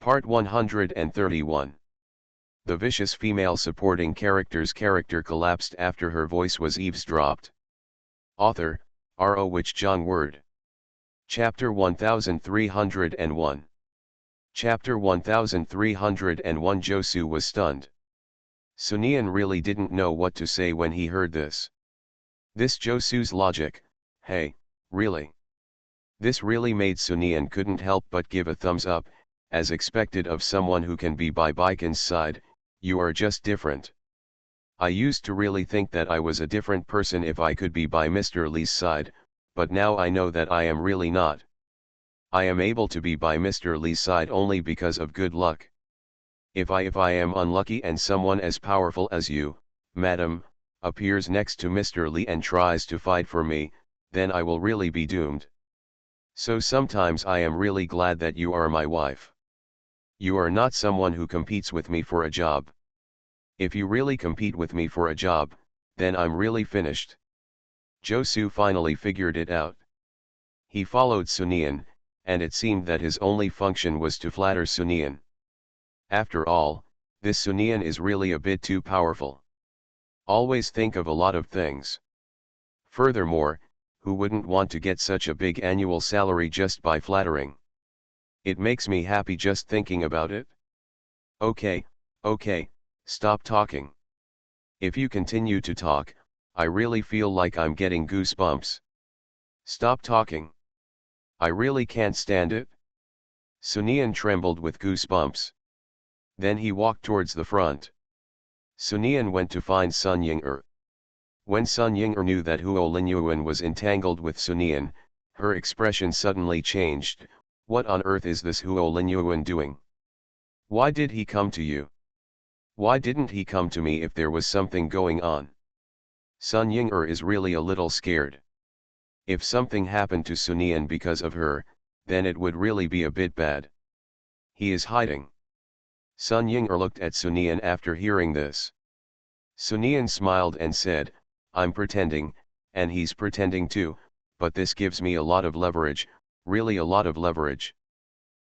Part 131. The vicious female supporting character's character collapsed after her voice was eavesdropped. Author, R.O. Wich Jong Word. Chapter 1301. Chapter 1301. Josu was stunned. Sunian really didn't know what to say when he heard this. This Josu's logic, hey, really? This really made Sunian couldn't help but give a thumbs up, as expected of someone who can be by Baikon's side. You are just different. I used to really think that I was a different person if I could be by Mr. Lee's side, but now I know that I am really not. I am able to be by Mr. Lee's side only because of good luck. If I am unlucky and someone as powerful as you, madam, appears next to Mr. Lee and tries to fight for me, then I will really be doomed. So sometimes I am really glad that you are my wife. You are not someone who competes with me for a job. If you really compete with me for a job, then I'm really finished. Josu finally figured it out. He followed Sunian, and it seemed that his only function was to flatter Sunian. After all, this Sunian is really a bit too powerful. Always think of a lot of things. Furthermore, who wouldn't want to get such a big annual salary just by flattering? It makes me happy just thinking about it. Okay, stop talking. If you continue to talk, I really feel like I'm getting goosebumps. Stop talking. I really can't stand it. Sunian trembled with goosebumps. Then he walked towards the front. Sunian went to find Sun Ying-er. When Sun Ying-er knew that Huo Linyuan was entangled with Sunian, her expression suddenly changed. What on earth is this Huo Linyuan doing? Why did he come to you? Why didn't he come to me if there was something going on? Sun Ying-er is really a little scared. If something happened to Sunian because of her, then it would really be a bit bad. He is hiding. Sun Ying-er looked at Sunian after hearing this. Sunian smiled and said, I'm pretending, and he's pretending too, but this gives me a lot of leverage, really a lot of leverage.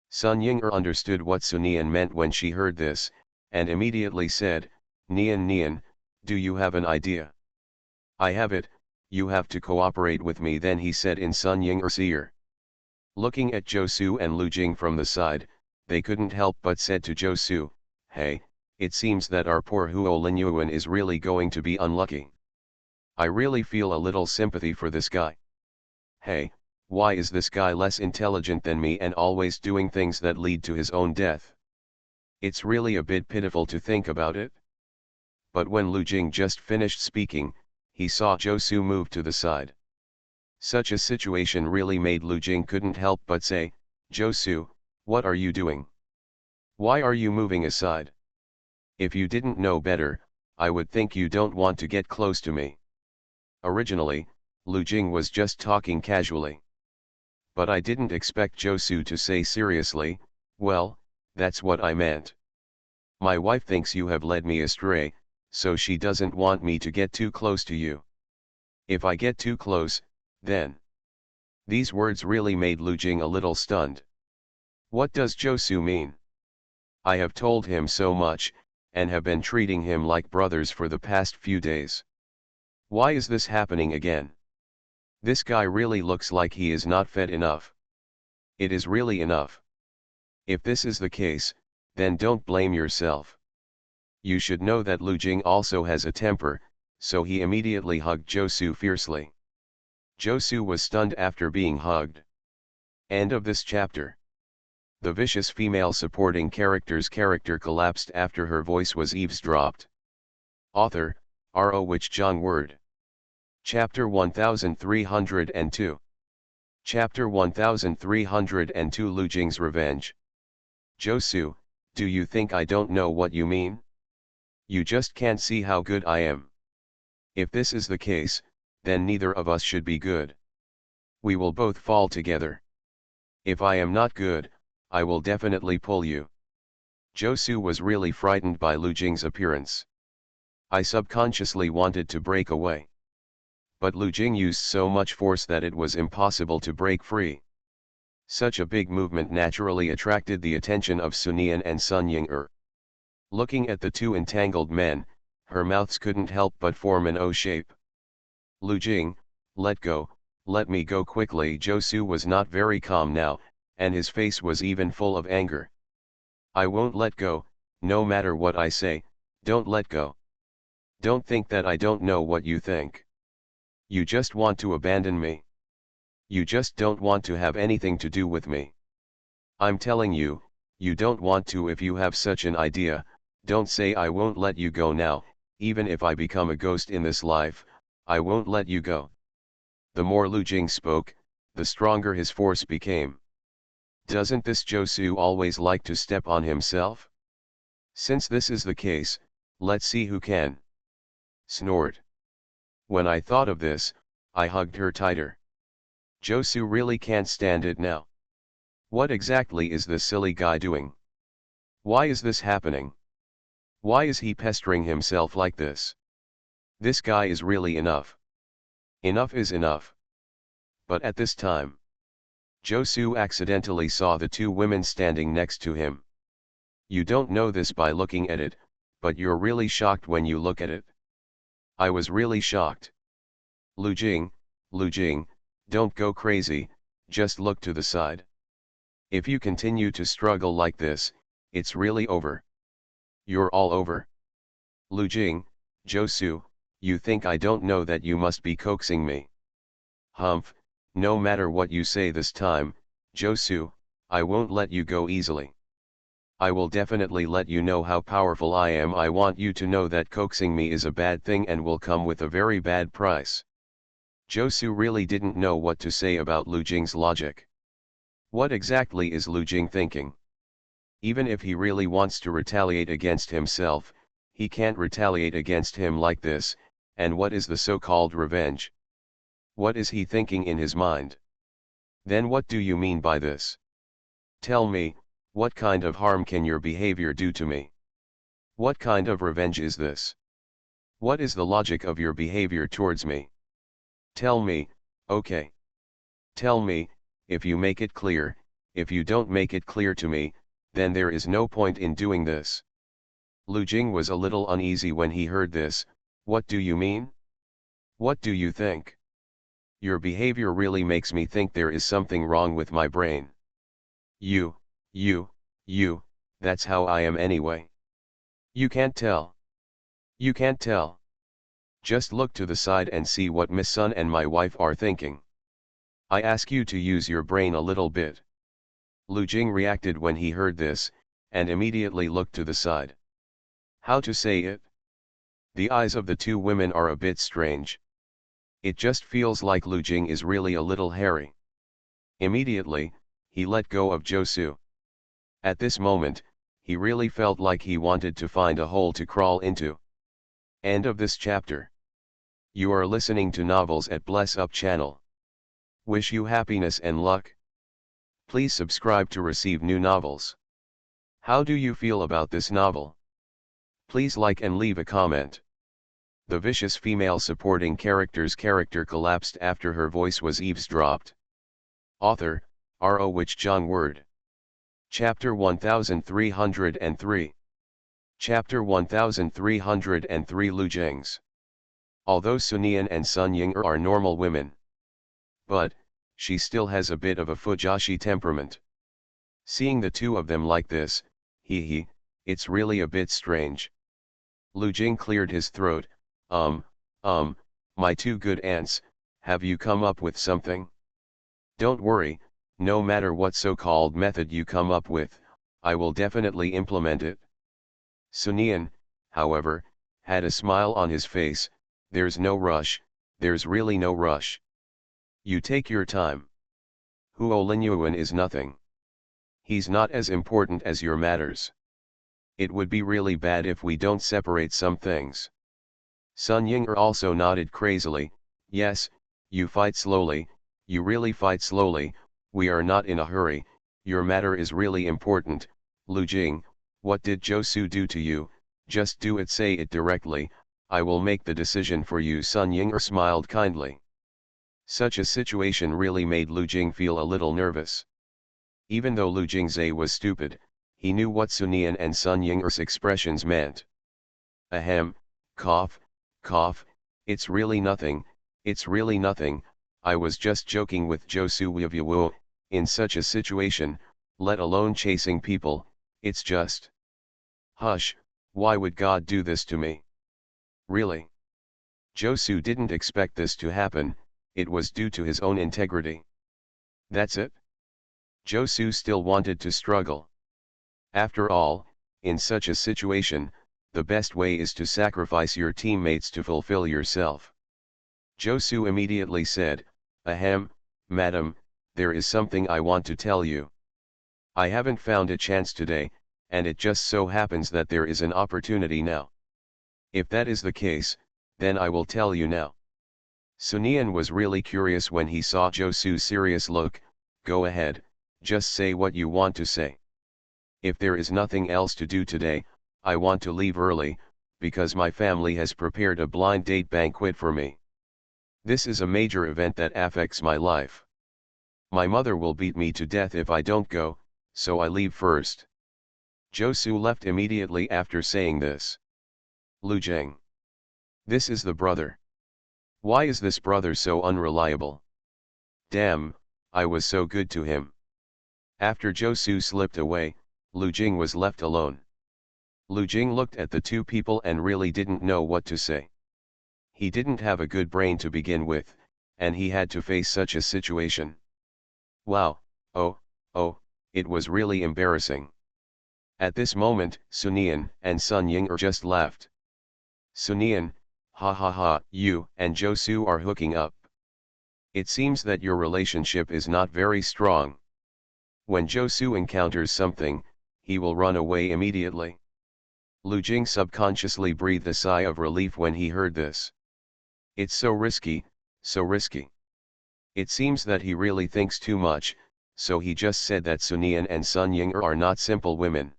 Sun Ying-er understood what Sunian meant when she heard this, and immediately said, Nian, do you have an idea? I have it, you have to cooperate with me, then he said in Sun Ying-er's ear. Looking at Josu and Lu Jing from the side, they couldn't help but said to Josu, hey, it seems that our poor Huo Linyuan is really going to be unlucky. I really feel a little sympathy for this guy. Hey, why is this guy less intelligent than me and always doing things that lead to his own death? It's really a bit pitiful to think about it. But when Lu Jing just finished speaking, he saw Josu move to the side. Such a situation really made Lu Jing couldn't help but say, Josu, what are you doing? Why are you moving aside? If you didn't know better, I would think you don't want to get close to me. Originally, Lu Jing was just talking casually. But I didn't expect Josu to say seriously, well, that's what I meant. My wife thinks you have led me astray, so she doesn't want me to get too close to you. If I get too close, then... These words really made Lu Jing a little stunned. What does Josu mean? I have told him so much, and have been treating him like brothers for the past few days. Why is this happening again? This guy really looks like he is not fed enough. It is really enough. If this is the case, then don't blame yourself. You should know that Lu Jing also has a temper, so he immediately hugged Josu fiercely. Josu was stunned after being hugged. End of this chapter. The vicious female supporting character's character collapsed after her voice was eavesdropped. Author, R.O. Wich Jong Word. Chapter 1302. Chapter 1302. Lu Jing's Revenge. Josu, do you think I don't know what you mean? You just can't see how good I am. If this is the case, then neither of us should be good. We will both fall together. If I am not good, I will definitely pull you. Josu was really frightened by Lu Jing's appearance. I subconsciously wanted to break away. But Lu Jing used so much force that it was impossible to break free. Such a big movement naturally attracted the attention of Sunian and Sun Ying-er. Looking at the two entangled men, her mouths couldn't help but form an O shape. Lu Jing, let go, let me go quickly. Josu was not very calm now, and his face was even full of anger. I won't let go, no matter what I say, don't let go. Don't think that I don't know what you think. You just want to abandon me. You just don't want to have anything to do with me. I'm telling you, you don't want to. If you have such an idea, don't say I won't let you go now. Even if I become a ghost in this life, I won't let you go. The more Lu Jing spoke, the stronger his force became. Doesn't this Josu always like to step on himself? Since this is the case, let's see who can. Snored. When I thought of this, I hugged her tighter. Josu really can't stand it now. What exactly is this silly guy doing? Why is this happening? Why is he pestering himself like this? This guy is really enough. Enough is enough. But at this time, Josu accidentally saw the two women standing next to him. You don't know this by looking at it, but you're really shocked when you look at it. I was really shocked. Lu Jing, don't go crazy, just look to the side. If you continue to struggle like this, it's really over. You're all over. Lu Jing, Josu, you think I don't know that you must be coaxing me. Humph, no matter what you say this time, Josu, I won't let you go easily. I will definitely let you know how powerful I am. I want you to know that coaxing me is a bad thing and will come with a very bad price. Josu really didn't know what to say about Lu Jing's logic. What exactly is Lu Jing thinking? Even if he really wants to retaliate against himself, he can't retaliate against him like this, and what is the so-called revenge? What is he thinking in his mind? Then what do you mean by this? Tell me, what kind of harm can your behavior do to me? What kind of revenge is this? What is the logic of your behavior towards me? Tell me, okay. Tell me, if you make it clear. If you don't make it clear to me, then there is no point in doing this. Lu Jing was a little uneasy when he heard this. What do you mean? What do you think? Your behavior really makes me think there is something wrong with my brain. You, that's how I am anyway. You can't tell. You can't tell. Just look to the side and see what Miss Sun and my wife are thinking. I ask you to use your brain a little bit. Lu Jing reacted when he heard this, and immediately looked to the side. How to say it? The eyes of the two women are a bit strange. It just feels like Lu Jing is really a little hairy. Immediately, he let go of Josu. At this moment, he really felt like he wanted to find a hole to crawl into. End of this chapter. You are listening to Novels at Bless Up channel. Wish you happiness and luck. Please subscribe to receive new novels. How do you feel about this novel? Please like and leave a comment. The vicious female supporting character's character collapsed after her voice was eavesdropped. Author, R.O. Wich Jong Word. Chapter 1303. Chapter 1303 Lu Jing's. Although Sunian and Sun Ying are normal women. But, she still has a bit of a Fujoshi temperament. Seeing the two of them like this, it's really a bit strange. Lu Jing cleared his throat. My two good aunts, have you come up with something? Don't worry, no matter what so-called method you come up with, I will definitely implement it. Sunian, however, had a smile on his face. There's no rush, there's really no rush. You take your time. Huo Linyuan is nothing. He's not as important as your matters. It would be really bad if we don't separate some things. Sun Ying also nodded crazily. Yes, you fight slowly, you really fight slowly, we are not in a hurry, your matter is really important. Lu Jing, what did Josu do to you? Just do it, say it directly, I will make the decision for you. Sun Ying smiled kindly. Such a situation really made Lu Jing feel a little nervous. Even though Lu Jingzhe was stupid, he knew what Sunian and Sun Ying'er's expressions meant. Ahem, cough, cough, it's really nothing, I was just joking with Josu Wivyuwo. In such a situation, let alone chasing people, it's just. Hush, why would God do this to me? Really? Josu didn't expect this to happen, it was due to his own integrity. That's it? Josu still wanted to struggle. After all, in such a situation, the best way is to sacrifice your teammates to fulfill yourself. Josu immediately said, Ahem, madam, there is something I want to tell you. I haven't found a chance today, and it just so happens that there is an opportunity now. If that is the case, then I will tell you now. Sunian was really curious when he saw Josu's serious look. Go ahead, just say what you want to say. If there is nothing else to do today, I want to leave early, because my family has prepared a blind date banquet for me. This is a major event that affects my life. My mother will beat me to death if I don't go, so I leave first. Josu left immediately after saying this. Lu Jing. This is the brother. Why is this brother so unreliable? Damn, I was so good to him. After Josu slipped away, Lu Jing was left alone. Lu Jing looked at the two people and really didn't know what to say. He didn't have a good brain to begin with, and he had to face such a situation. Wow, oh, it was really embarrassing. At this moment, Sunian and Sun Ying'er just laughed. Sunian, ha ha ha, you and Josu are hooking up. It seems that your relationship is not very strong. When Josu encounters something, he will run away immediately. Lu Jing subconsciously breathed a sigh of relief when he heard this. It's so risky, so risky. It seems that he really thinks too much, so he just said that Sunian and Sun Ying'er are not simple women.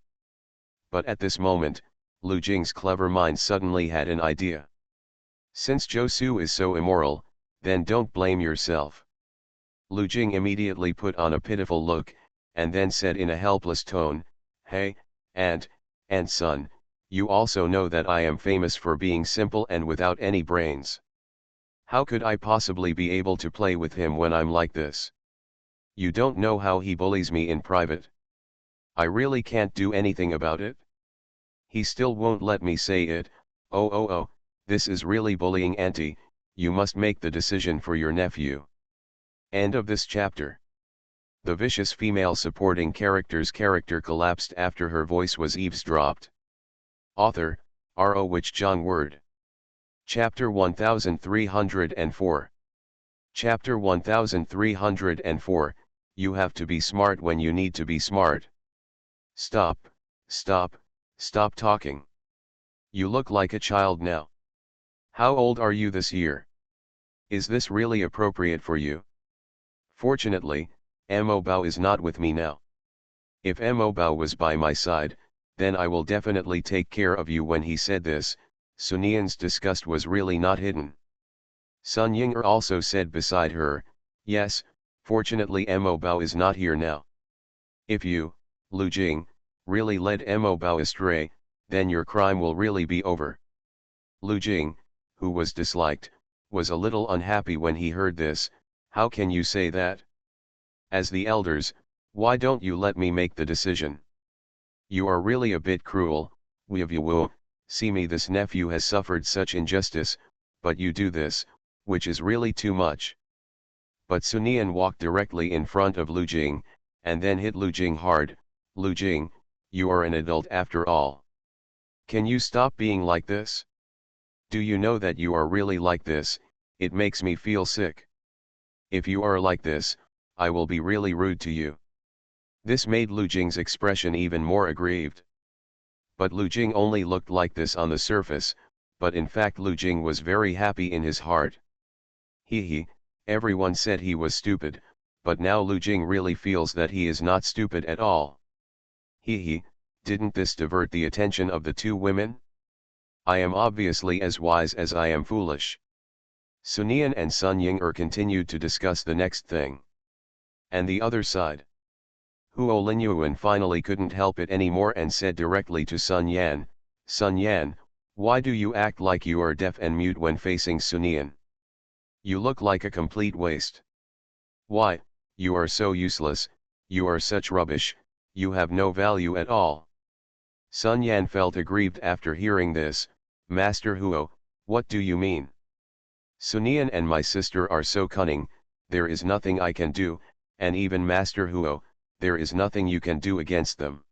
But at this moment, Lu Jing's clever mind suddenly had an idea. Since Josu is so immoral, then don't blame yourself. Lu Jing immediately put on a pitiful look, and then said in a helpless tone, Hey, and son, you also know that I am famous for being simple and without any brains. How could I possibly be able to play with him when I'm like this? You don't know how he bullies me in private. I really can't do anything about it. He still won't let me say it. Oh, this is really bullying, auntie. You must make the decision for your nephew. End of this chapter. The vicious female supporting character's character collapsed after her voice was eavesdropped. Author, R.O. Wich John Word. Chapter 1304. Chapter 1304, You have to be smart when you need to be smart. Stop talking. You look like a child now. How old are you this year? Is this really appropriate for you? Fortunately, Mo Bao is not with me now. If Mo Bao was by my side, then I will definitely take care of you. When he said this, Sunian's disgust was really not hidden. Sun Ying'er also said beside her, Yes, fortunately Mo Bao is not here now. If you, Lu Jing, really led Mo Bao astray, then your crime will really be over. Lu Jing, who was disliked, was a little unhappy when he heard this. How can you say that? As the elders, why don't you let me make the decision? You are really a bit cruel, Wivyuwo. See me, this nephew has suffered such injustice, but you do this, which is really too much. But Sunian walked directly in front of Lu Jing, and then hit Lu Jing hard. Lu Jing, you are an adult after all. Can you stop being like this? Do you know that you are really like this? It makes me feel sick. If you are like this, I will be really rude to you. This made Lu Jing's expression even more aggrieved. But Lu Jing only looked like this on the surface, but in fact Lu Jing was very happy in his heart. Everyone said he was stupid, but now Lu Jing really feels that he is not stupid at all. Didn't this divert the attention of the two women? I am obviously as wise as I am foolish. Sunian and Sun Ying'er continued to discuss the next thing. And the other side. Huo Linyuan finally couldn't help it anymore and said directly to Sun Yan, "Sun Yan, why do you act like you are deaf and mute when facing Sunian? You look like a complete waste. Why, you are so useless, you are such rubbish, you have no value at all." Sun Yan felt aggrieved after hearing this. "Master Huo, what do you mean? Sunian and my sister are so cunning, there is nothing I can do, and even Master Huo, there is nothing you can do against them."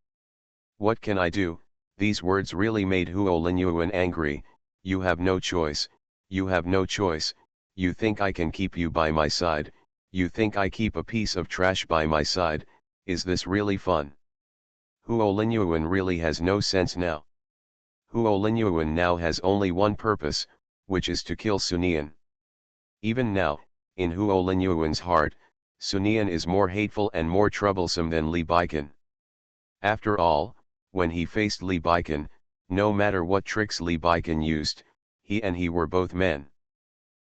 "What can I do?" These words really made Huo Linyuan angry. "You have no choice, you have no choice, you think I can keep you by my side, you think I keep a piece of trash by my side, is this really fun?" Huo Linyuan really has no sense now. Huo Linyuan now has only one purpose, which is to kill Sunian. Even now, in Huo Linyuan's heart, Sunian is more hateful and more troublesome than Li Baikan. After all, when he faced Li Baikan, no matter what tricks Li Baikan used, he were both men.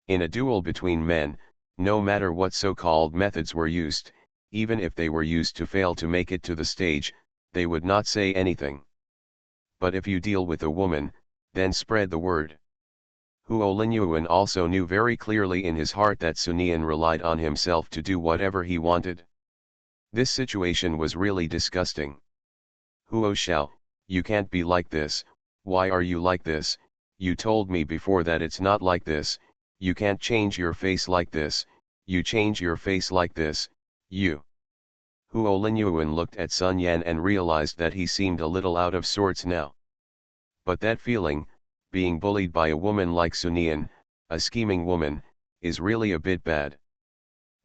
In a duel between men, no matter what so-called methods were used, even if they were used to fail to make it to the stage, they would not say anything. But if you deal with a woman, then spread the word. Huo Linyuan also knew very clearly in his heart that Sunian relied on himself to do whatever he wanted. This situation was really disgusting. "Huo Xiao, you can't be like this, why are you like this? You told me before that it's not like this, you can't change your face like this, you change your face like this, you." Huo Linyuan looked at Sun Yan and realized that he seemed a little out of sorts now. But that feeling, being bullied by a woman like Sunian, a scheming woman, is really a bit bad.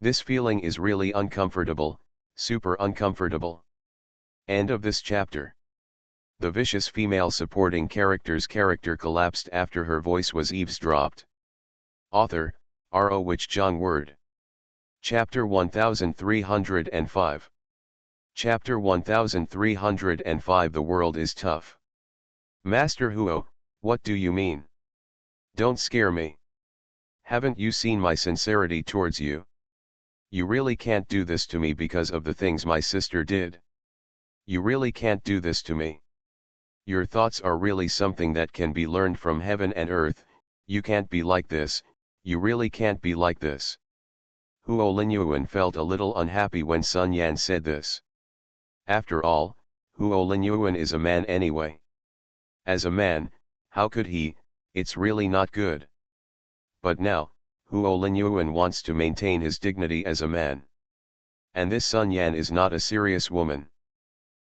This feeling is really uncomfortable, super uncomfortable. End of this chapter. The vicious female supporting character's character collapsed after her voice was eavesdropped. Author, R.O. Which John Word. Chapter 1305. Chapter 1305. The world is tough. "Master Huo, what do you mean? Don't scare me. Haven't you seen my sincerity towards you? You really can't do this to me because of the things my sister did. You really can't do this to me. Your thoughts are really something that can be learned from heaven and earth, you can't be like this, you really can't be like this." Huo Linyuan felt a little unhappy when Sun Yan said this. After all, Huo Linyuan is a man anyway. As a man, how could he? It's really not good. But now, Huo Linyuan wants to maintain his dignity as a man. And this Sun Yan is not a serious woman.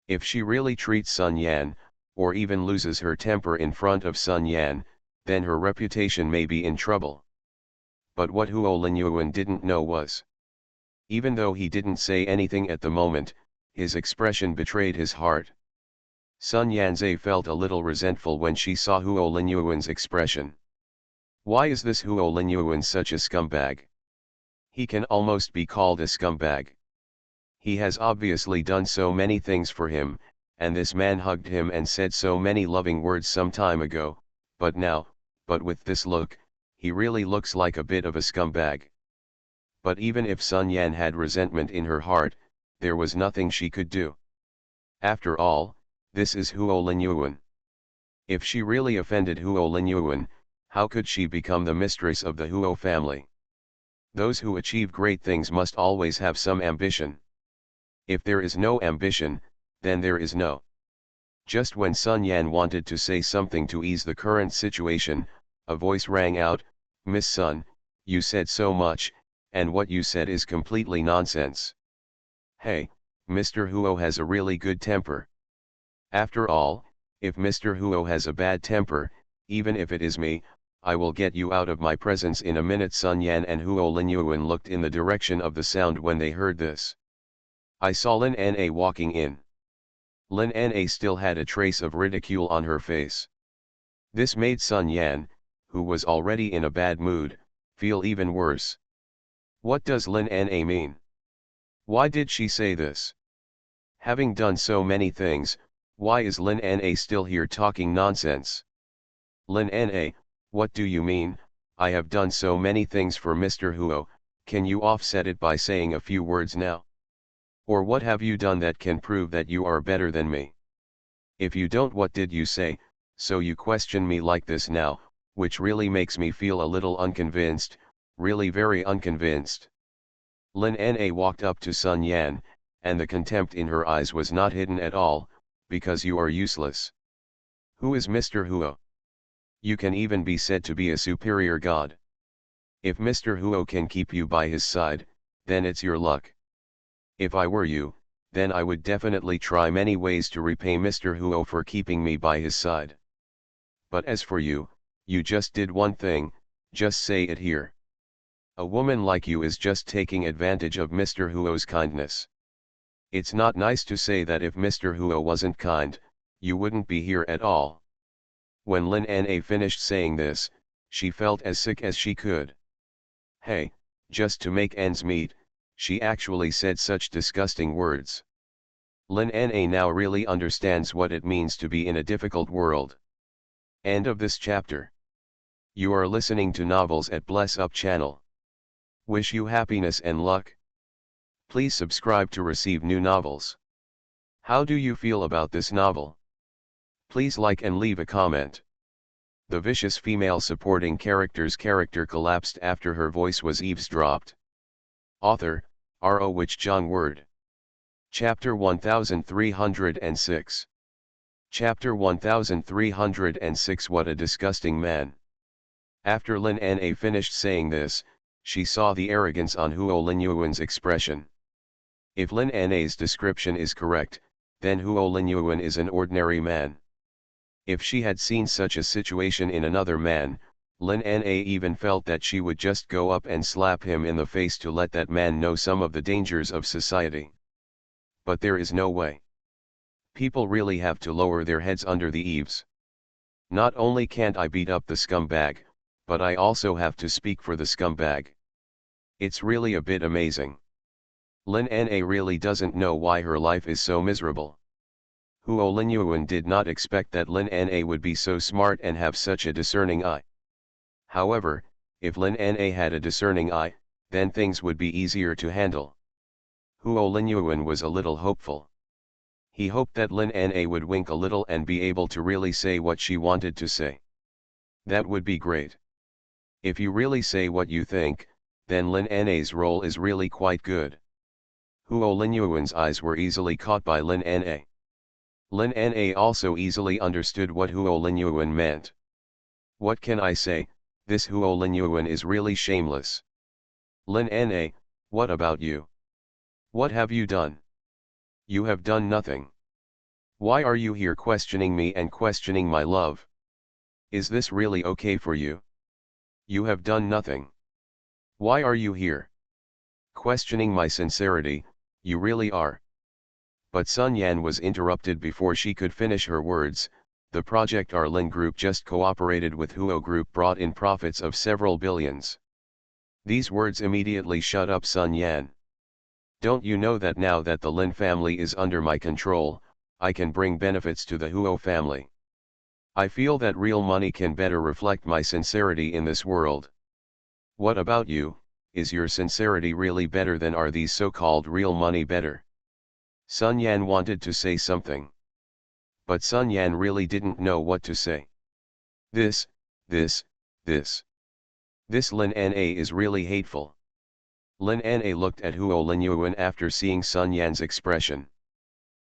If she really treats Sun Yan, or even loses her temper in front of Sun Yan, then her reputation may be in trouble. But what Huo Linyuan didn't know was, even though he didn't say anything at the moment, his expression betrayed his heart. Sun Yanze felt a little resentful when she saw Huo Linyuan's expression. Why is this Huo Linyuan such a scumbag? He can almost be called a scumbag. He has obviously done so many things for him, and this man hugged him and said so many loving words some time ago, but with this look, he really looks like a bit of a scumbag. But even if Sun Yan had resentment in her heart, there was nothing she could do. After all, this is Huo Linyuan. If she really offended Huo Linyuan, how could she become the mistress of the Huo family? Those who achieve great things must always have some ambition. If there is no ambition, then there is no. Just when Sun Yan wanted to say something to ease the current situation, a voice rang out, "Miss Sun, you said so much, and what you said is completely nonsense. Hey, Mr. Huo has a really good temper. After all, if Mr. Huo has a bad temper, even if it is me, I will get you out of my presence in a minute." Sun Yan and Huo Linyuan looked in the direction of the sound when they heard this. I saw Lin Na walking in. Lin Na still had a trace of ridicule on her face. This made Sun Yan, who was already in a bad mood, feel even worse. What does Lin Na mean? Why did she say this? Having done so many things, why is Lin Na still here talking nonsense? Lin Na, what do you mean? I have done so many things for Mr. Huo, can you offset it by saying a few words now? Or what have you done that can prove that you are better than me? If you don't, what did you say? So you question me like this now, which really makes me feel a little unconvinced, really very unconvinced. Lin Na walked up to Sun Yan, and the contempt in her eyes was not hidden at all, because you are useless. Who is Mr. Huo? You can even be said to be a superior god. If Mr. Huo can keep you by his side, then it's your luck. If I were you, then I would definitely try many ways to repay Mr. Huo for keeping me by his side. But as for you, you just did one thing, just say it here. A woman like you is just taking advantage of Mr. Huo's kindness. It's not nice to say that if Mr. Huo wasn't kind, you wouldn't be here at all. When Lin Na finished saying this, she felt as sick as she could. Hey, just to make ends meet, she actually said such disgusting words. Lin Na now really understands what it means to be in a difficult world. End of this chapter. You are listening to Novels at Bless Up channel. Wish you happiness and luck. Please subscribe to receive new novels. How do you feel about this novel? Please like and leave a comment. The vicious female supporting character's character collapsed after her voice was eavesdropped. Author, R.O. Which John Word. Chapter 1306. Chapter 1306. What a disgusting man. After Lin Na finished saying this, she saw the arrogance on Huo Linyuan's expression. If Lin Na's description is correct, then Huo Linyuan is an ordinary man. If she had seen such a situation in another man, Lin Na even felt that she would just go up and slap him in the face to let that man know some of the dangers of society. But there is no way. People really have to lower their heads under the eaves. Not only can't I beat up the scumbag, but I also have to speak for the scumbag. It's really a bit amazing. Lin Na really doesn't know why her life is so miserable. Huo Linyuan did not expect that Lin Na would be so smart and have such a discerning eye. However, if Lin Na had a discerning eye, then things would be easier to handle. Huo Linyuan was a little hopeful. He hoped that Lin Na would wink a little and be able to really say what she wanted to say. That would be great. If you really say what you think, then Lin Na's role is really quite good. Huo Linyuan's eyes were easily caught by Lin Na. Lin Na also easily understood what Huo Linyuan meant. What can I say, this Huo Linyuan is really shameless. Lin Na, what about you? What have you done? You have done nothing. Why are you here questioning me and questioning my love? Is this really okay for you? You have done nothing. Why are you here? Questioning my sincerity, you really are. But Sun Yan was interrupted before she could finish her words. The Project Arlin Group just cooperated with Huo Group, brought in profits of several billions. These words immediately shut up Sun Yan. Don't you know that now that the Lin family is under my control, I can bring benefits to the Huo family? I feel that real money can better reflect my sincerity in this world. What about you? Is your sincerity really better than are these so-called real money better? Sun Yan wanted to say something. But Sun Yan really didn't know what to say. This Lin Na is really hateful. Lin Na looked at Huo Linyuan after seeing Sun Yan's expression.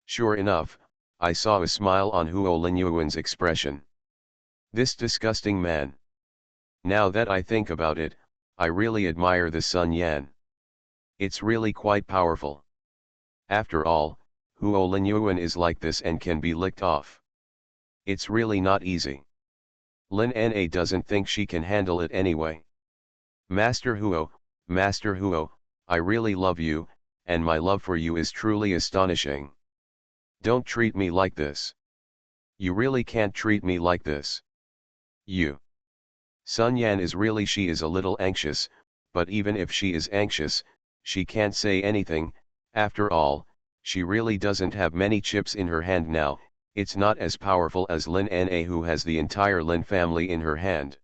Sure enough, I saw a smile on Huo Linyuan's expression. This disgusting man. Now that I think about it, I really admire the Sun Yan. It's really quite powerful. After all, Huo Linyuan is like this and can be licked off. It's really not easy. Lin Na doesn't think she can handle it anyway. Master Huo, I really love you, and my love for you is truly astonishing. Don't treat me like this. You really can't treat me like this. You. Sun Yan is really, she is a little anxious, but even if she is anxious, she can't say anything. After all, she really doesn't have many chips in her hand now. It's not as powerful as Lin Na, who has the entire Lin family in her hand.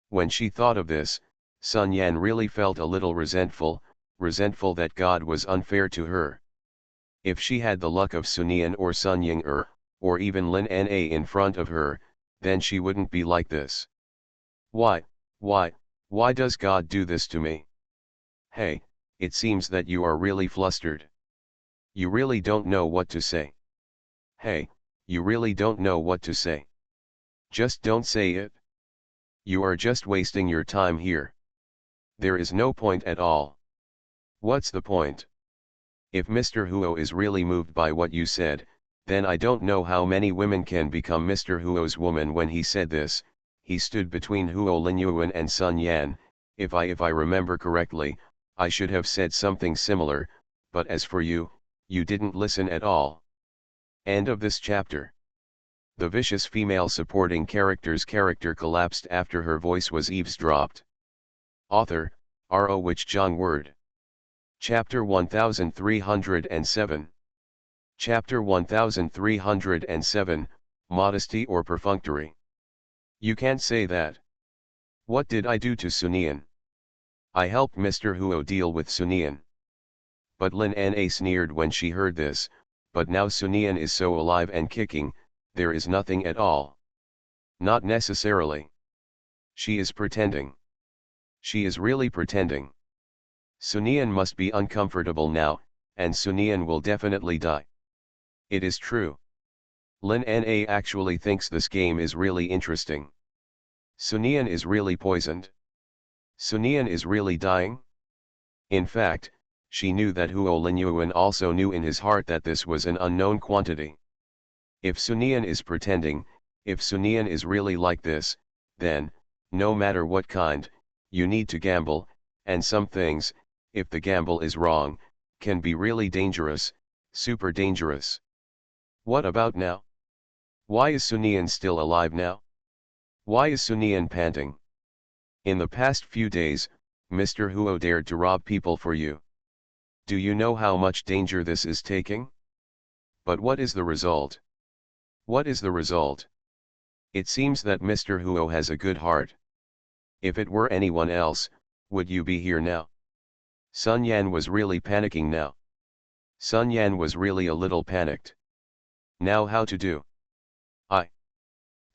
When she thought of this, Sun Yan really felt a little resentful that God was unfair to her. If she had the luck of Sunian or Sun Ying or even Lin Na in front of her, then she wouldn't be like this. Why, why, why does God do this to me? Hey, it seems that you are really flustered. You really don't know what to say. Hey, you really don't know what to say. Just don't say it. You are just wasting your time here. There is no point at all. What's the point? If Mr. Huo is really moved by what you said, then I don't know how many women can become Mr. Huo's woman. When he said this, he stood between Huo Linyuan and Sun Yan. If I remember correctly, I should have said something similar, but as for you, you didn't listen at all. End of this chapter. The vicious female supporting character's character collapsed after her voice was eavesdropped. Author, R.O. Wich Zhang Word. Chapter 1307. Chapter 1307, Modesty or Perfunctory. You can't say that. What did I do to Sunian? I helped Mr. Huo deal with Sunian. But Lin Na sneered when she heard this, but now Sunian is so alive and kicking, there is nothing at all. Not necessarily. She is pretending. She is really pretending. Sunian must be uncomfortable now, and Sunian will definitely die. It is true. Lin Na actually thinks this game is really interesting. Sunian is really poisoned. Sunian is really dying? In fact, she knew that Huo Linyuan also knew in his heart that this was an unknown quantity. If Sunian is pretending, if Sunian is really like this, then, no matter what kind, you need to gamble, and some things, if the gamble is wrong, can be really dangerous, super dangerous. What about now? Why is Sunian still alive now? Why is Sunian panting? In the past few days, Mr. Huo dared to rob people for you. Do you know how much danger this is taking? But what is the result? What is the result? It seems that Mr. Huo has a good heart. If it were anyone else, would you be here now? Sun Yan was really panicking now. Sun Yan was really a little panicked. Now how to do?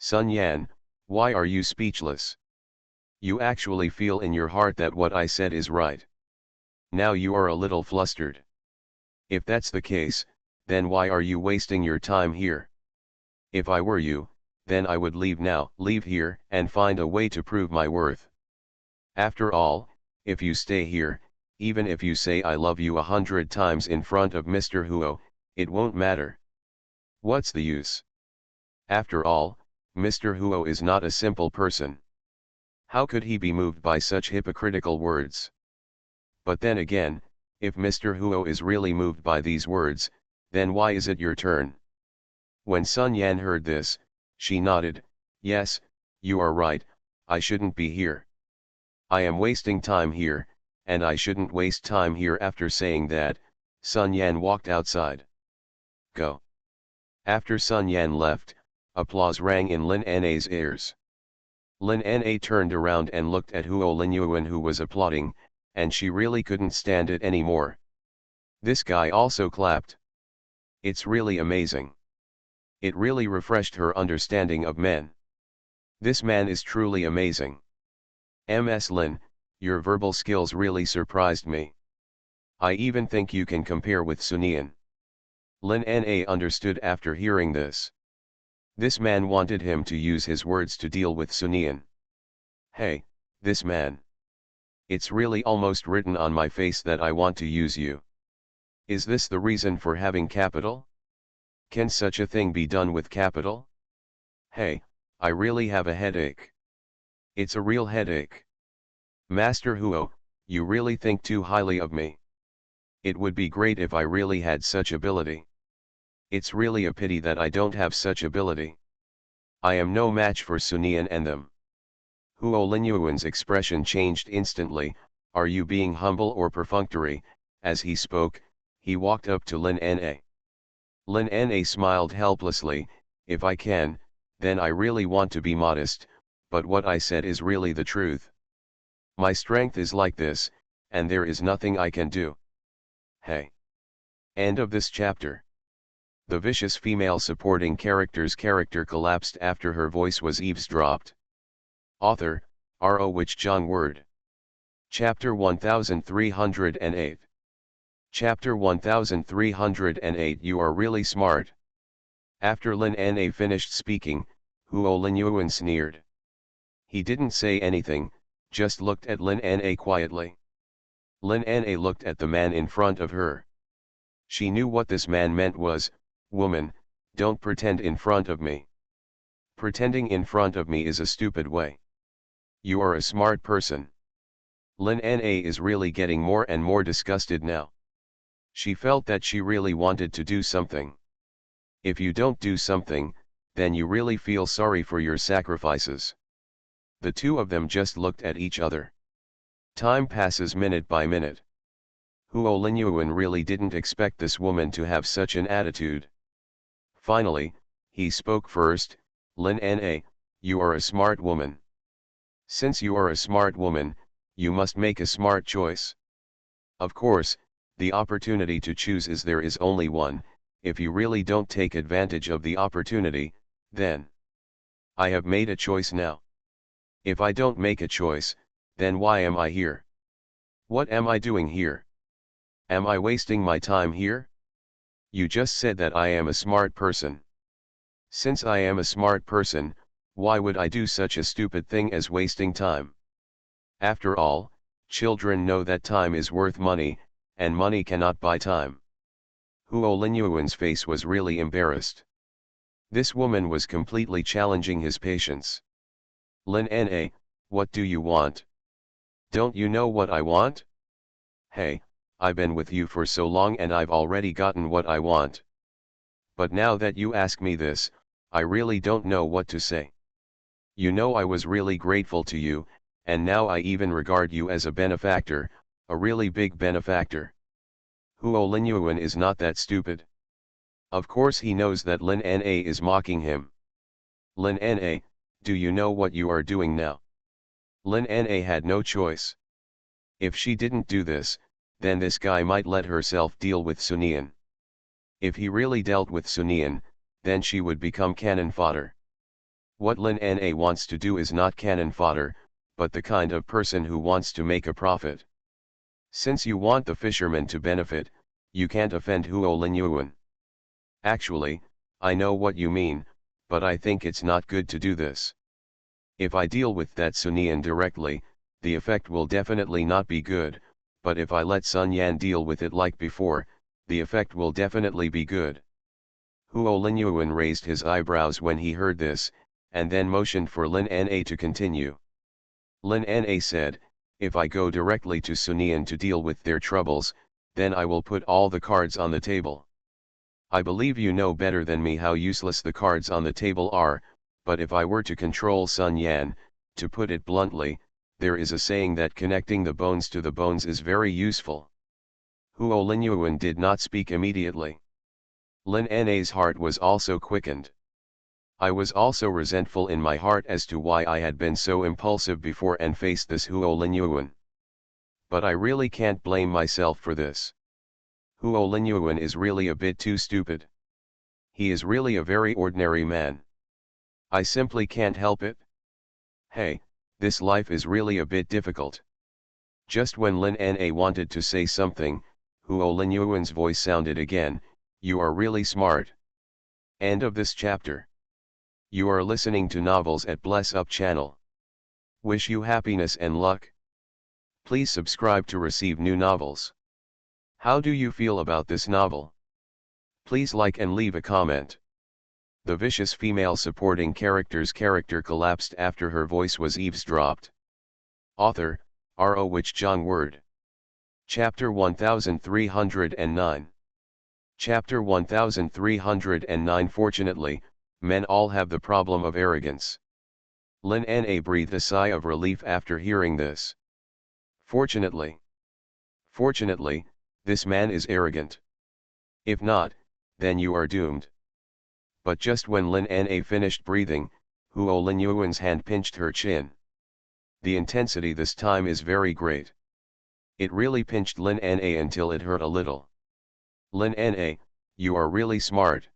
Sun Yan, why are you speechless? You actually feel in your heart that what I said is right. Now you are a little flustered. If that's the case, then why are you wasting your time here? If I were you, then I would leave now, leave here, and find a way to prove my worth. After all, if you stay here, even if you say I love you 100 times in front of Mr. Huo, it won't matter. What's the use? After all, Mr. Huo is not a simple person. How could he be moved by such hypocritical words? But then again, if Mr. Huo is really moved by these words, then why is it your turn? When Sun Yan heard this, she nodded, yes, you are right, I shouldn't be here. I am wasting time here, and I shouldn't waste time here. After saying that, Sun Yan walked outside. Go. After Sun Yan left, applause rang in Lin Na's ears. Lin Na turned around and looked at Huo Linyuan, who was applauding, and she really couldn't stand it anymore. This guy also clapped. It's really amazing. It really refreshed her understanding of men. This man is truly amazing. Ms. Lin, your verbal skills really surprised me. I even think you can compare with Sunian. Lin Na understood after hearing this. This man wanted him to use his words to deal with Sunian. Hey, this man. It's really almost written on my face that I want to use you. Is this the reason for having capital? Can such a thing be done with capital? Hey, I really have a headache. It's a real headache. Master Huo, you really think too highly of me. It would be great if I really had such ability. It's really a pity that I don't have such ability. I am no match for Sunian and them. Huo Linyuan's expression changed instantly. Are you being humble or perfunctory? As he spoke, he walked up to Lin Na. Lin Na smiled helplessly. If I can, then I really want to be modest, but what I said is really the truth. My strength is like this, and there is nothing I can do. Hey. End of this chapter. The vicious female supporting character's character collapsed after her voice was eavesdropped. Author, R.O. Which John Word. Chapter 1308. Chapter 1308. You are really smart. After Lin Na finished speaking, Huo Linyuan sneered. He didn't say anything, just looked at Lin Na quietly. Lin Na looked at the man in front of her. She knew what this man meant was, woman, don't pretend in front of me. Pretending in front of me is a stupid way. You are a smart person. Lin Na is really getting more and more disgusted now. She felt that she really wanted to do something. If you don't do something, then you really feel sorry for your sacrifices. The two of them just looked at each other. Time passes minute by minute. Huo Linyuan really didn't expect this woman to have such an attitude. Finally, he spoke first. Lin Na, you are a smart woman. Since you are a smart woman, you must make a smart choice. Of course, the opportunity to choose is there is only one. If you really don't take advantage of the opportunity, then I have made a choice now. If I don't make a choice, then why am I here? What am I doing here? Am I wasting my time here? You just said that I am a smart person. Since I am a smart person, why would I do such a stupid thing as wasting time? After all, children know that time is worth money, and money cannot buy time. Huo Linyuan's face was really embarrassed. This woman was completely challenging his patience. Lin Na, what do you want? Don't you know what I want? Hey, I've been with you for so long and I've already gotten what I want. But now that you ask me this, I really don't know what to say. You know I was really grateful to you, and now I even regard you as a benefactor, a really big benefactor. Huo Linyuan is not that stupid. Of course he knows that Lin Na is mocking him. Lin Na, do you know what you are doing now? Lin Na had no choice. If she didn't do this, then this guy might let herself deal with Sunian. If he really dealt with Sunian, then she would become cannon fodder. What Lin Na wants to do is not cannon fodder, but the kind of person who wants to make a profit. Since you want the fisherman to benefit, you can't offend Huo Linyuan. Actually, I know what you mean, but I think it's not good to do this. If I deal with that Sunian directly, the effect will definitely not be good, but if I let Sun Yan deal with it like before, the effect will definitely be good. Huo Linyuan raised his eyebrows when he heard this, and then motioned for Lin Na to continue. Lin Na said, if I go directly to Sunian to deal with their troubles, then I will put all the cards on the table. I believe you know better than me how useless the cards on the table are, but if I were to control Sun Yan, to put it bluntly, there is a saying that connecting the bones to the bones is very useful. Huo Linyuan did not speak immediately. Lin Na's heart was also quickened. I was also resentful in my heart as to why I had been so impulsive before and faced this Huo Linyuan. But I really can't blame myself for this. Huo Linyuan is really a bit too stupid. He is really a very ordinary man. I simply can't help it. Hey, this life is really a bit difficult. Just when Lin Na wanted to say something, Huo Linyuan's voice sounded again, you are really smart. End of this chapter. You are listening to Novels at Bless Up channel. Wish you happiness and luck. Please subscribe to receive new novels. How do you feel about this novel? Please like and leave a comment. The vicious female supporting character's character collapsed after her voice was eavesdropped. Author, R.O. Which John Word. Chapter 1309. Chapter 1309. Fortunately, men all have the problem of arrogance. Lin Na breathed a sigh of relief after hearing this. Fortunately, this man is arrogant. If not, then you are doomed. But just when Lin Na finished breathing, Huo Linyuan's hand pinched her chin. The intensity this time is very great. It really pinched Lin Na until it hurt a little. Lin Na, you are really smart.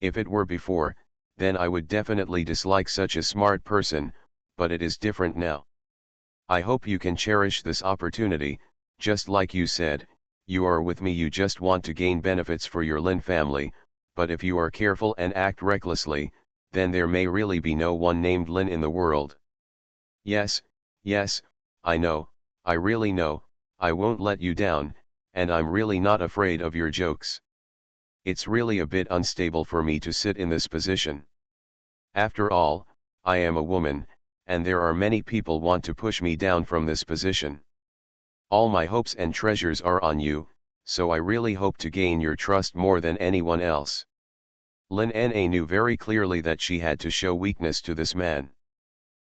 If it were before, then I would definitely dislike such a smart person, but it is different now. I hope you can cherish this opportunity. Just like you said, you are with me, you just want to gain benefits for your Lin family, but if you are careful and act recklessly, then there may really be no one named Lin in the world. Yes, yes, I know, I really know, I won't let you down, and I'm really not afraid of your jokes. It's really a bit unstable for me to sit in this position. After all, I am a woman, and there are many people want to push me down from this position. All my hopes and treasures are on you, so I really hope to gain your trust more than anyone else. Lin Na knew very clearly that she had to show weakness to this man.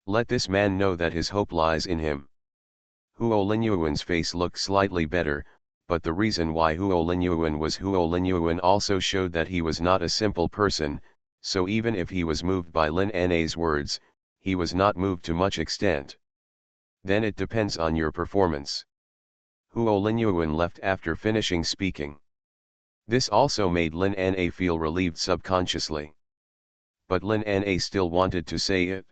Let this man know that his hope lies in him. Huo Linyuan's face looked slightly better, but the reason why Huo Linyuan was Huo Linyuan also showed that he was not a simple person, so even if he was moved by Lin Na's words, he was not moved to much extent. Then it depends on your performance. Huo Linyuan left after finishing speaking. This also made Lin Na feel relieved subconsciously. But Lin Na still wanted to say it.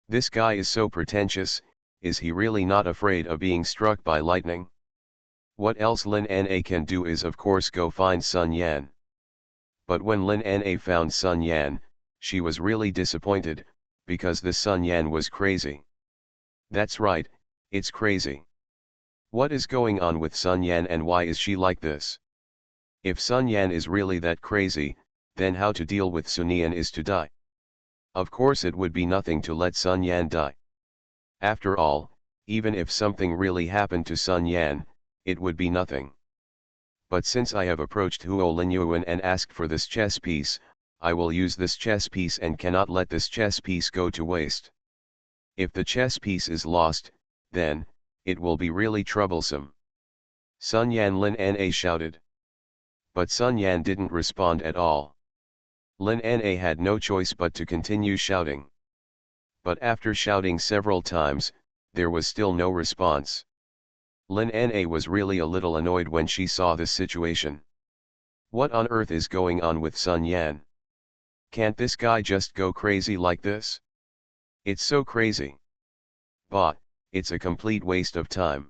This guy is so pretentious, is he really not afraid of being struck by lightning? What else Lin Na can do is of course go find Sun Yan. But when Lin Na found Sun Yan, she was really disappointed, because this Sun Yan was crazy. That's right, it's crazy. What is going on with Sun Yan and why is she like this? If Sun Yan is really that crazy, then how to deal with Sun Yan is to die. Of course it would be nothing to let Sun Yan die. After all, even if something really happened to Sun Yan, it would be nothing. But since I have approached Huo Linyuan and asked for this chess piece, I will use this chess piece and cannot let this chess piece go to waste. If the chess piece is lost, then, it will be really troublesome. Sun Yan, Lin Na shouted. But Sun Yan didn't respond at all. Lin Na had no choice but to continue shouting. But after shouting several times, there was still no response. Lin Na was really a little annoyed when she saw this situation. What on earth is going on with Sun Yan? Can't this guy just go crazy like this? It's so crazy. But, it's a complete waste of time.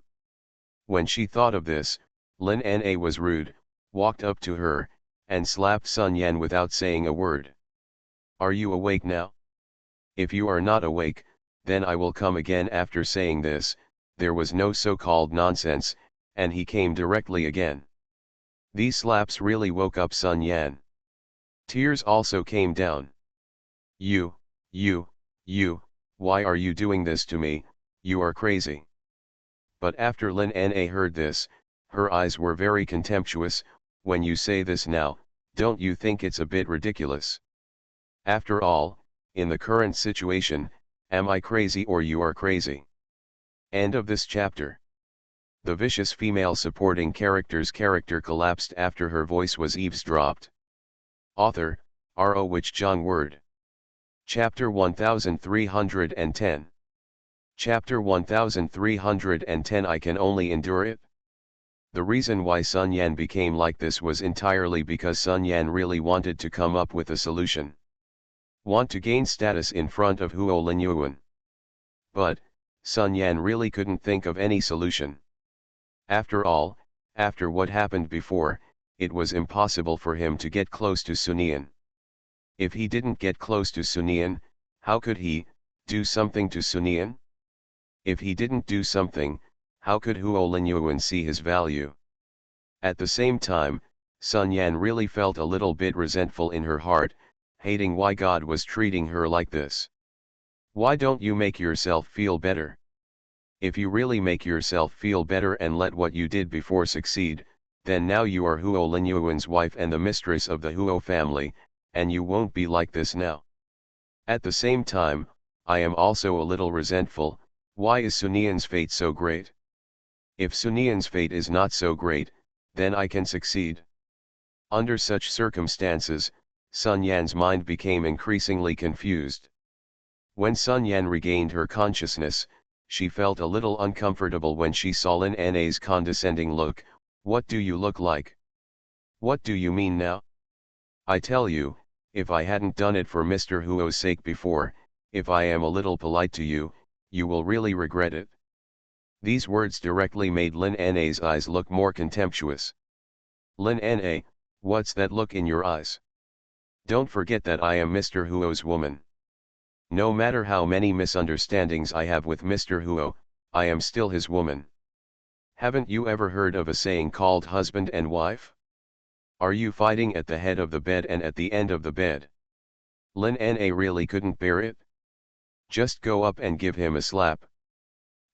When she thought of this, Lin Na was rude, walked up to her, and slapped Sun Yan without saying a word. Are you awake now? If you are not awake, then I will come again. After saying this, there was no so-called nonsense, and he came directly again. These slaps really woke up Sun Yan. Tears also came down. You, why are you doing this to me? You are crazy. But after Lin Na heard this, her eyes were very contemptuous. When you say this now, don't you think it's a bit ridiculous? After all, in the current situation, am I crazy or you are crazy? End of this chapter. The vicious female supporting character's character collapsed after her voice was eavesdropped. Author, R.O. Wich Jong Word. Chapter 1310. Chapter 1310. I can only endure it. The reason why Sun Yan became like this was entirely because Sun Yan really wanted to come up with a solution. Want to gain status in front of Huo Linyuan. But, Sun Yan really couldn't think of any solution. After all, after what happened before, it was impossible for him to get close to Sun Yan. If he didn't get close to Sun Yan, how could he do something to Sun Yan? If he didn't do something, how could Huo Linyuan see his value? At the same time, Sun Yan really felt a little bit resentful in her heart, hating why God was treating her like this. Why don't you make yourself feel better? If you really make yourself feel better and let what you did before succeed, then now you are Huo Linyuan's wife and the mistress of the Huo family, and you won't be like this now. At the same time, I am also a little resentful. Why is Sun Yan's fate so great? If Sun Yan's fate is not so great, then I can succeed. Under such circumstances, Sun Yan's mind became increasingly confused. When Sun Yan regained her consciousness, she felt a little uncomfortable when she saw Lin Na's condescending look. What do you look like? What do you mean now? I tell you, if I hadn't done it for Mr. Huo's sake before, if I am a little polite to you, you will really regret it. These words directly made Lin Na's eyes look more contemptuous. Lin Na, what's that look in your eyes? Don't forget that I am Mr. Huo's woman. No matter how many misunderstandings I have with Mr. Huo, I am still his woman. Haven't you ever heard of a saying called husband and wife? Are you fighting at the head of the bed and at the end of the bed? Lin Na really couldn't bear it. Just go up and give him a slap.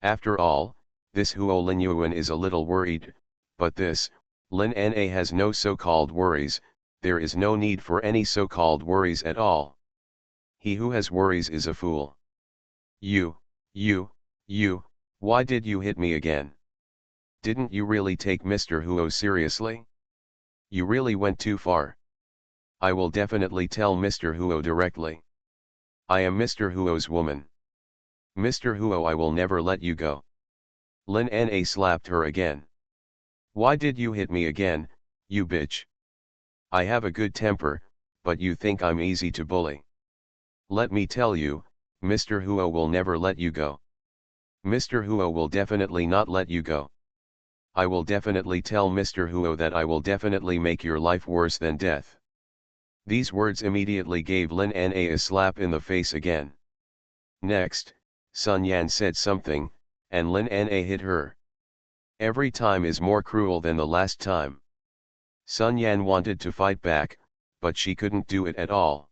After all, this Huo Linyuan is a little worried, but this, Lin Na has no so-called worries, there is no need for any so-called worries at all. He who has worries is a fool. You, why did you hit me again? Didn't you really take Mr. Huo seriously? You really went too far. I will definitely tell Mr. Huo directly. I am Mr. Huo's woman. Mr. Huo, I will never let you go. Lin Na slapped her again. Why did you hit me again, you bitch? I have a good temper, but you think I'm easy to bully. Let me tell you, Mr. Huo will never let you go. Mr. Huo will definitely not let you go. I will definitely tell Mr. Huo that I will definitely make your life worse than death. These words immediately gave Lin Na a slap in the face again. Next, Sun Yan said something, and Lin Na hit her. Every time is more cruel than the last time. Sun Yan wanted to fight back, but she couldn't do it at all.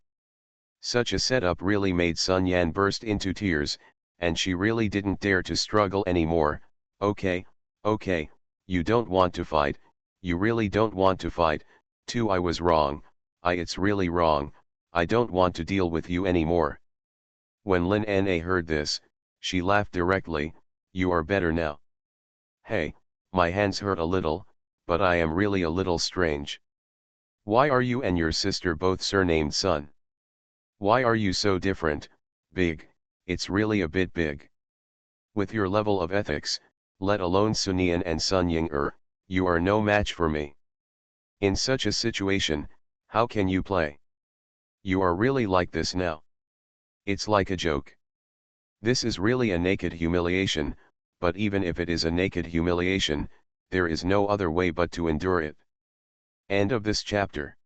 Such a setup really made Sun Yan burst into tears, and she really didn't dare to struggle anymore. Okay, you don't want to fight, you really don't want to fight, too. I was wrong, it's really wrong, I don't want to deal with you anymore. When Lin Na heard this, she laughed directly. You are better now. Hey, my hands hurt a little, but I am really a little strange. Why are you and your sister both surnamed Sun? Why are you so different? Big, it's really a bit big. With your level of ethics, let alone Sunian and Sun Ying, you are no match for me. In such a situation, how can you play? You are really like this now. It's like a joke. This is really a naked humiliation, but even if it is a naked humiliation, there is no other way but to endure it. End of this chapter.